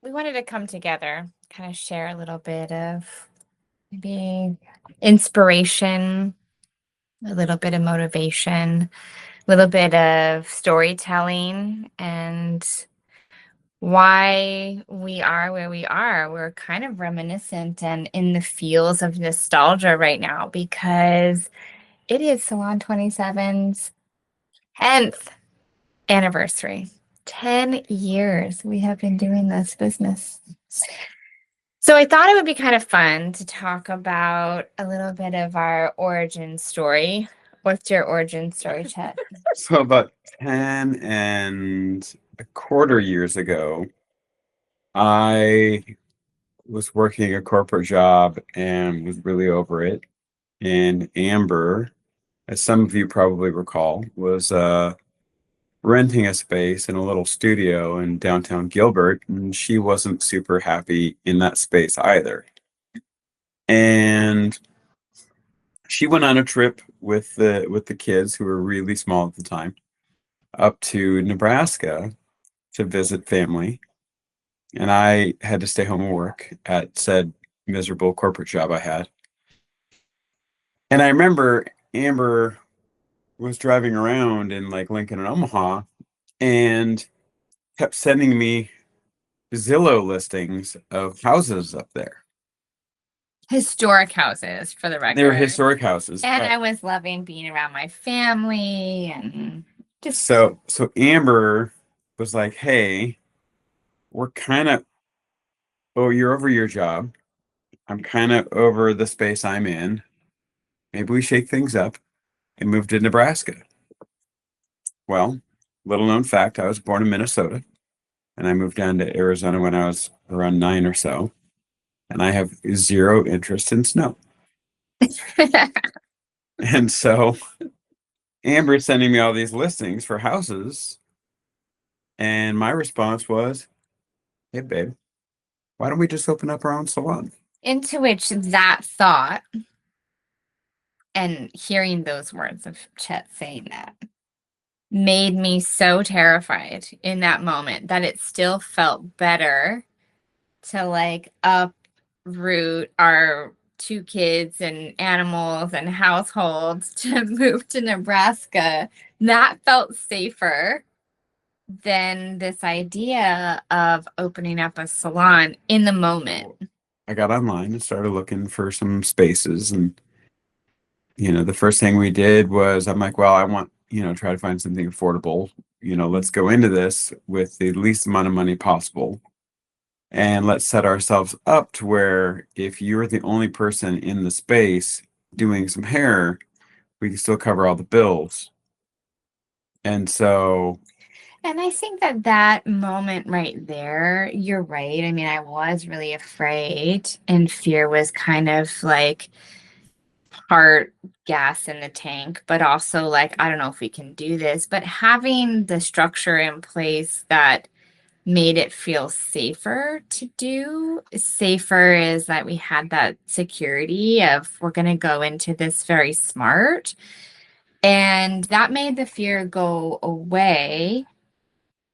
we wanted to come together, kind of share a little bit of maybe inspiration, a little bit of motivation, a little bit of storytelling, and why we are where we are. We're kind of reminiscent and in the feels of nostalgia right now because it is Salon 27's 10th anniversary. 10 years we have been doing this business. So I thought it would be kind of fun to talk about a little bit of our origin story. What's your origin story, Chet? So about 10 and a quarter years ago, I was working a corporate job and was really over it. And Amber, as some of you probably recall, was renting a space in a little studio in downtown Gilbert, and she wasn't super happy in that space either. And she went on a trip with the kids who were really small at the time up to Nebraska to visit family. And I had to stay home and work at said miserable corporate job I had. And I remember Amber was driving around in like Lincoln and Omaha and kept sending me Zillow listings of houses up there. Historic houses, for the They were record. historic houses, And but I was loving being around my family and just so Amber was like, "Hey, we're kind of oh, you're over your job. I'm kind of over the space I'm in. Maybe we shake things up and move to Nebraska." Well, little known fact, I was born in Minnesota and I moved down to Arizona when I was around 9 or so, and I have zero interest in snow. And so Amber's sending me all these listings for houses, and my response was, "Hey, babe, why don't we just open up our own salon?" into which that thought and hearing those words of Chet saying that made me so terrified in that moment that it still felt better to like uproot our two kids and animals and households to move to Nebraska. That felt safer than this idea of opening up a salon in the moment. I got online and started looking for some spaces, and the first thing we did was I'm like, well, I want, try to find something affordable. Let's go into this with the least amount of money possible. And let's set ourselves up to where if you're the only person in the space doing some hair, we can still cover all the bills. And so, And I think that that moment right there, you're right. I mean, I was really afraid, and fear was kind of like part gas in the tank, but also like, I don't know if we can do this. But having the structure in place that made it feel safer to do, safer is that we had that security of we're going to go into this very smart. And that made the fear go away.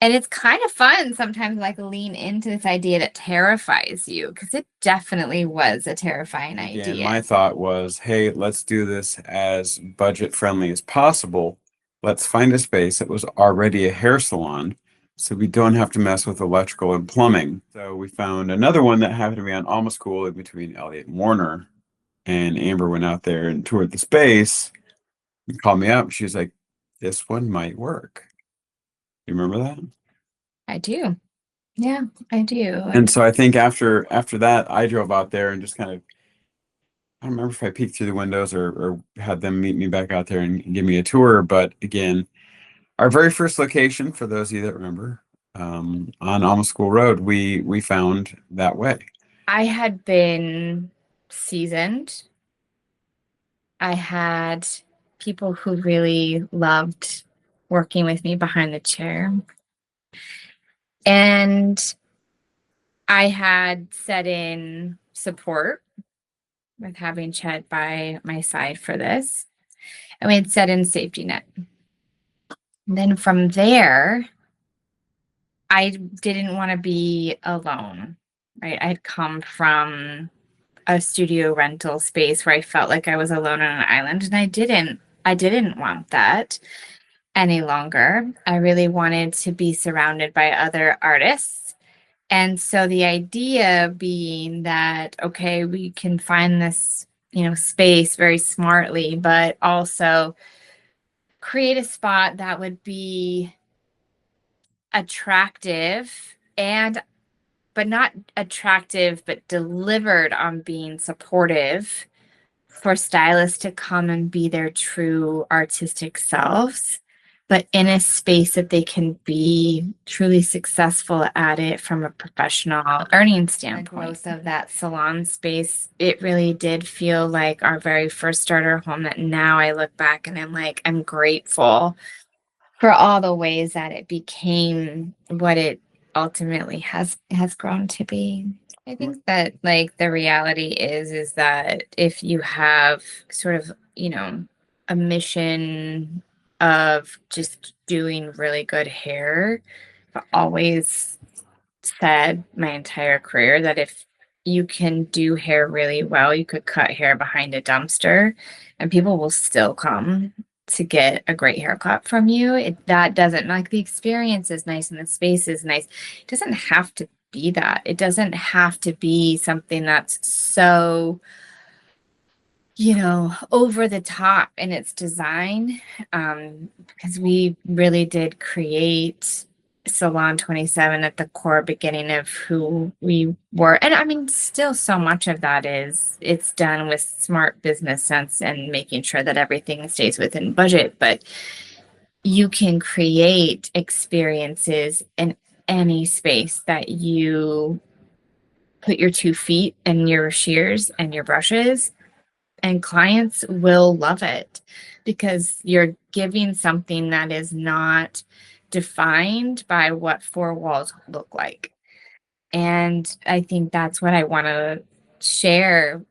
And it's kind of fun sometimes, like lean into this idea that terrifies you, because it definitely was a terrifying again, idea. my thought was, hey, let's do this as budget friendly as possible. Let's find a space that was already a hair salon so we don't have to mess with electrical and plumbing. So we found another one that happened to be on Alma School in between Elliott and Warner. And Amber went out there and toured the space and called me up. She's like, this one might work. You remember that? I do. Yeah, I do. And so I think after that, I drove out there and just kind of I don't remember if I peeked through the windows or had them meet me back out there and give me a tour. But again, our very first location, for those of you that remember, on Alma School Road, we found that way. I had been seasoned. I had people who really loved working with me behind the chair. And I had set in support with having Chet by my side for this. And we had set in safety net. And then from there, I didn't want to be alone, right? I'd come from a studio rental space where I felt like I was alone on an island, and I didn't want that any longer. I really wanted to be surrounded by other artists. And so the idea being that, okay, we can find this, space very smartly, but also create a spot that would be attractive and but not attractive, but delivered on being supportive for stylists to come and be their true artistic selves, but in a space that they can be truly successful at it from a professional earning standpoint. The growth of that salon space, it really did feel like our very first starter home that now I look back and I'm like, I'm grateful for all the ways that it became what it ultimately has grown to be. I think that like the reality is that if you have sort of, a mission of just doing really good hair, I've always said my entire career that if you can do hair really well, you could cut hair behind a dumpster and people will still come to get a great haircut from you. That doesn't like the experience is nice and the space is nice. It doesn't have to be that. It doesn't have to be something that's so over the top in its design, because we really did create Salon 27 at the core beginning of who we were. And I mean, still so much of that is it's done with smart business sense and making sure that everything stays within budget, but you can create experiences in any space that you put your 2 feet and your shears and your brushes, and clients will love it because you're giving something that is not defined by what four walls look like. And I think that's what I want to share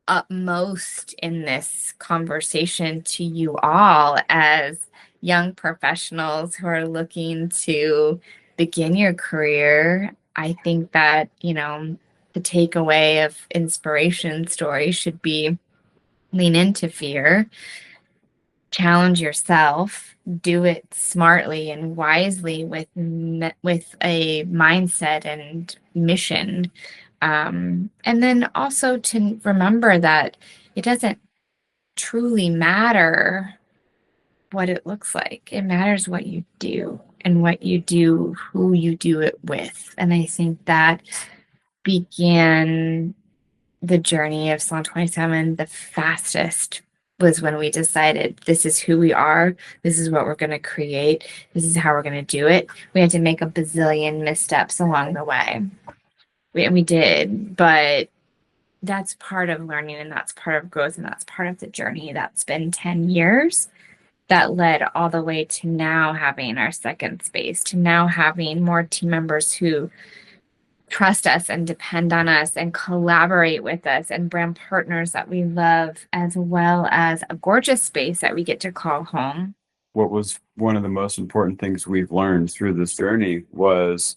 utmost in this conversation to you all as young professionals who are looking to begin your career. I think that, the takeaway of inspiration story should be lean into fear, challenge yourself, do it smartly and wisely with a mindset and mission. And then also to remember that it doesn't truly matter what it looks like. It matters what you do and what you do, who you do it with. And I think that began the journey of Salon 27 the fastest was when we decided this is who we are, this is what we're going to create, this is how we're going to do it. We had to make a bazillion missteps along the way. We did, but that's part of learning and that's part of growth and that's part of the journey that's been 10 years that led all the way to now having our second space, to now having more team members who trust us and depend on us and collaborate with us and brand partners that we love, as well as a gorgeous space that we get to call home. What was one of the most important things we've learned through this journey was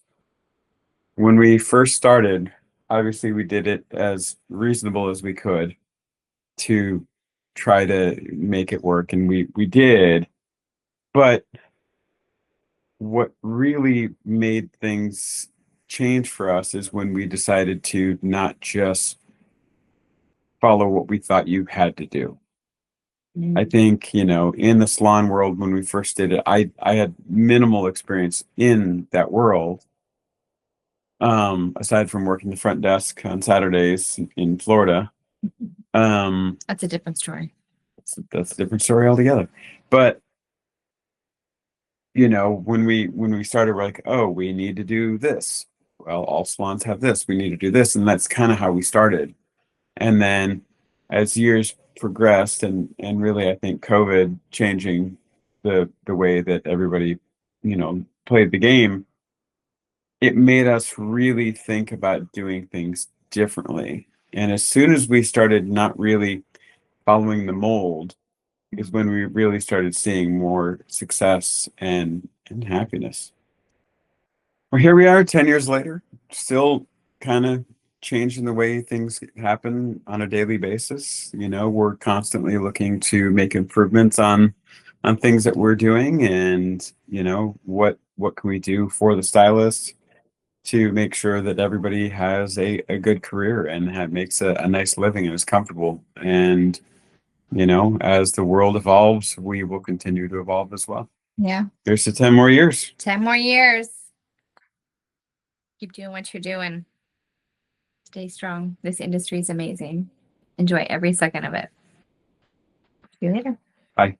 when we first started, obviously we did it as reasonable as we could to try to make it work, and we did. But what really made things change for us is when we decided to not just follow what we thought you had to do. I think, in the salon world, when we first did it, I had minimal experience in that world, aside from working the front desk on Saturdays in Florida. That's a different story. That's a different story altogether. But when we started, we're like, oh, we need to do this. Well, all salons have this. We need to do this, and that's kind of how we started. And then, as years progressed, and really, I think COVID changing the way that everybody, played the game, it made us really think about doing things differently. And as soon as we started not really following the mold, is when we really started seeing more success and happiness. Well, here we are 10 years later, still kind of changing the way things happen on a daily basis. You know, we're constantly looking to make improvements on things that we're doing, and you know, what can we do for the stylist to make sure that everybody has a good career and makes a nice living and is comfortable. And you know, as the world evolves, we will continue to evolve as well. Yeah. There's to 10 more years. 10 more years. Keep doing what you're doing. Stay strong. This industry is amazing. Enjoy every second of it. See you later. Bye.